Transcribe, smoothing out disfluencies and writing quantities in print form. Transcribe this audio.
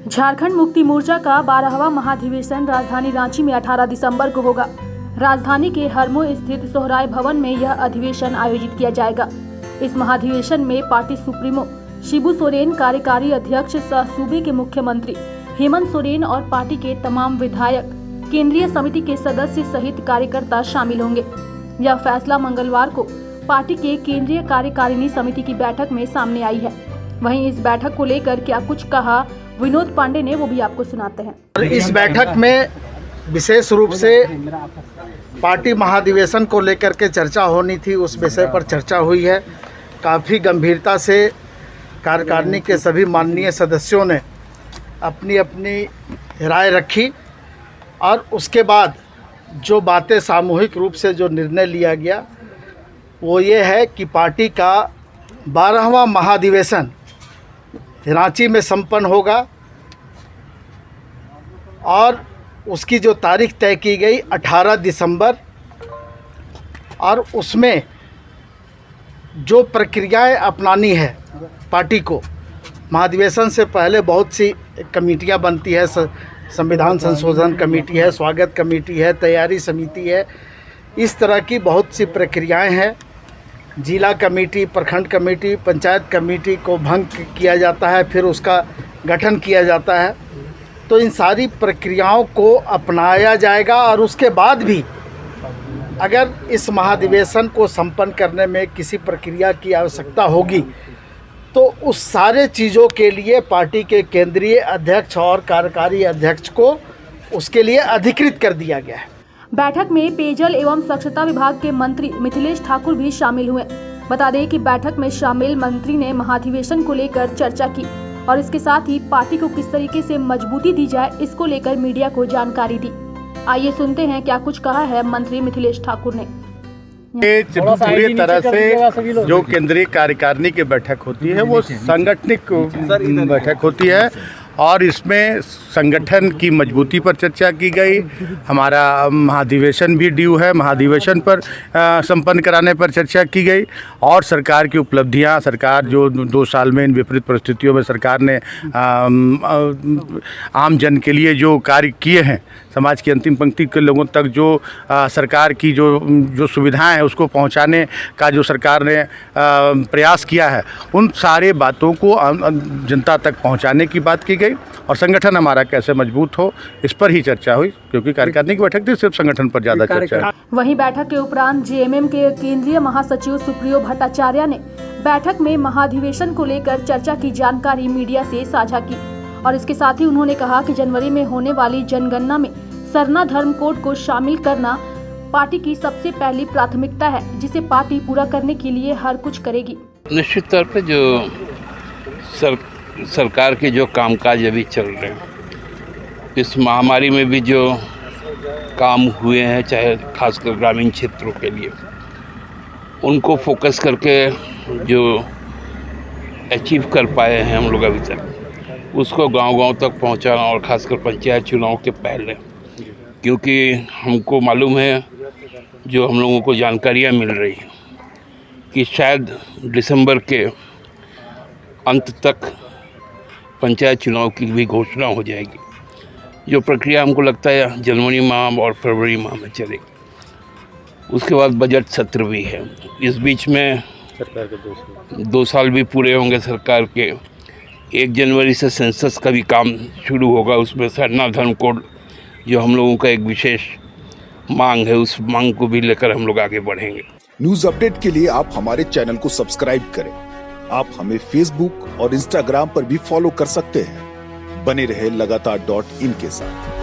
झारखंड मुक्ति मोर्चा का 12वां महाधिवेशन राजधानी रांची में 18 दिसंबर को होगा। राजधानी के हरमो स्थित सोहराय भवन में यह अधिवेशन आयोजित किया जाएगा। इस महाधिवेशन में पार्टी सुप्रीमो शिबू सोरेन, कार्यकारी अध्यक्ष सह सूबे के मुख्यमंत्री हेमंत सोरेन और पार्टी के तमाम विधायक, केंद्रीय समिति के सदस्य सहित कार्यकर्ता शामिल होंगे। यह फैसला मंगलवार को पार्टी के केंद्रीय कार्यकारिणी समिति की बैठक में सामने आई है। वहीं इस बैठक को लेकर क्या कुछ कहा विनोद पांडे ने, वो भी आपको सुनाते हैं। इस बैठक में विशेष रूप से पार्टी महाधिवेशन को लेकर के चर्चा होनी थी, उस विषय पर चर्चा हुई है। काफ़ी गंभीरता से कार्यकारिणी के सभी माननीय सदस्यों ने अपनी अपनी राय रखी और उसके बाद जो बातें सामूहिक रूप से जो निर्णय लिया गया वो ये है कि पार्टी का 12वां महाधिवेशन रांची में संपन्न होगा और उसकी जो तारीख तय की गई 18 दिसंबर, और उसमें जो प्रक्रियाएं अपनानी है पार्टी को। महाधिवेशन से पहले बहुत सी कमेटियां बनती है, संविधान संशोधन कमेटी है, स्वागत कमेटी है, तैयारी समिति है, इस तरह की बहुत सी प्रक्रियाएं हैं। जिला कमेटी, प्रखंड कमेटी, पंचायत कमेटी को भंग किया जाता है, फिर उसका गठन किया जाता है। तो इन सारी प्रक्रियाओं को अपनाया जाएगा और उसके बाद भी अगर इस महाधिवेशन को संपन्न करने में किसी प्रक्रिया की आवश्यकता होगी तो उस सारे चीज़ों के लिए पार्टी के केंद्रीय अध्यक्ष और कार्यकारी अध्यक्ष को उसके लिए अधिकृत कर दिया गया है। बैठक में पेयजल एवं स्वच्छता विभाग के मंत्री मिथिलेश ठाकुर भी शामिल हुए। बता दें कि बैठक में शामिल मंत्री ने महाधिवेशन को लेकर चर्चा की और इसके साथ ही पार्टी को किस तरीके से मजबूती दी जाए, इसको लेकर मीडिया को जानकारी दी। आइए सुनते हैं क्या कुछ कहा है मंत्री मिथिलेश ठाकुर ने। पूरी तरह से जो केंद्रीय कार्यकारिणी की बैठक होती है वो सांगठनिक बैठक होती है और इसमें संगठन की मजबूती पर चर्चा की गई। हमारा महाधिवेशन भी ड्यू है, महाधिवेशन पर संपन्न कराने पर चर्चा की गई और सरकार की उपलब्धियां, सरकार जो 2 साल में इन विपरीत परिस्थितियों में सरकार ने आम जन के लिए जो कार्य किए हैं, समाज की अंतिम पंक्ति के लोगों तक जो सरकार की जो सुविधाएं हैं उसको पहुंचाने का जो सरकार ने प्रयास किया है, उन सारे बातों को जनता तक पहुंचाने की बात की गई और संगठन हमारा कैसे मजबूत हो इस पर ही चर्चा हुई, क्योंकि कार्यकारिणी की बैठक थी, सिर्फ संगठन पर ज़्यादा चर्चा है। वहीं बैठक के उपरांत जेएमएम के केंद्रीय महासचिव सुप्रियो भट्टाचार्य ने बैठक में महाधिवेशन को लेकर चर्चा की जानकारी मीडिया से साझा की और इसके साथ ही उन्होंने कहा कि जनवरी में होने वाली जनगणना में सरना धर्म कोड को शामिल करना पार्टी की सबसे पहली प्राथमिकता है, जिसे पार्टी पूरा करने के लिए हर कुछ करेगी। निश्चित तौर पे जो सरकार के जो कामकाज अभी चल रहे हैं, इस महामारी में भी जो काम हुए हैं, चाहे खासकर ग्रामीण क्षेत्रों के लिए, उनको फोकस करके जो अचीव कर पाए हैं हम लोग अभी तक, उसको गांव-गांव तक पहुंचाना और खासकर पंचायत चुनाव के पहले, क्योंकि हमको मालूम है, जो हम लोगों को जानकारियां मिल रही हैं कि शायद दिसंबर के अंत तक पंचायत चुनाव की भी घोषणा हो जाएगी। जो प्रक्रिया हमको लगता है जनवरी माह और फरवरी माह में चलेगी। उसके बाद बजट सत्र भी है। इस बीच में सरकार के 2 साल भी पूरे होंगे सरकार के। 1 जनवरी से सेंसस का भी काम शुरू होगा, उसमें सरना धर्म कोड जो हम लोगों का एक विशेष मांग है, उस मांग को भी लेकर हम लोग आगे बढ़ेंगे। न्यूज अपडेट के लिए आप हमारे चैनल को सब्सक्राइब करें। आप हमें फेसबुक और इंस्टाग्राम पर भी फॉलो कर सकते हैं। बने रहे लगातार .in के साथ।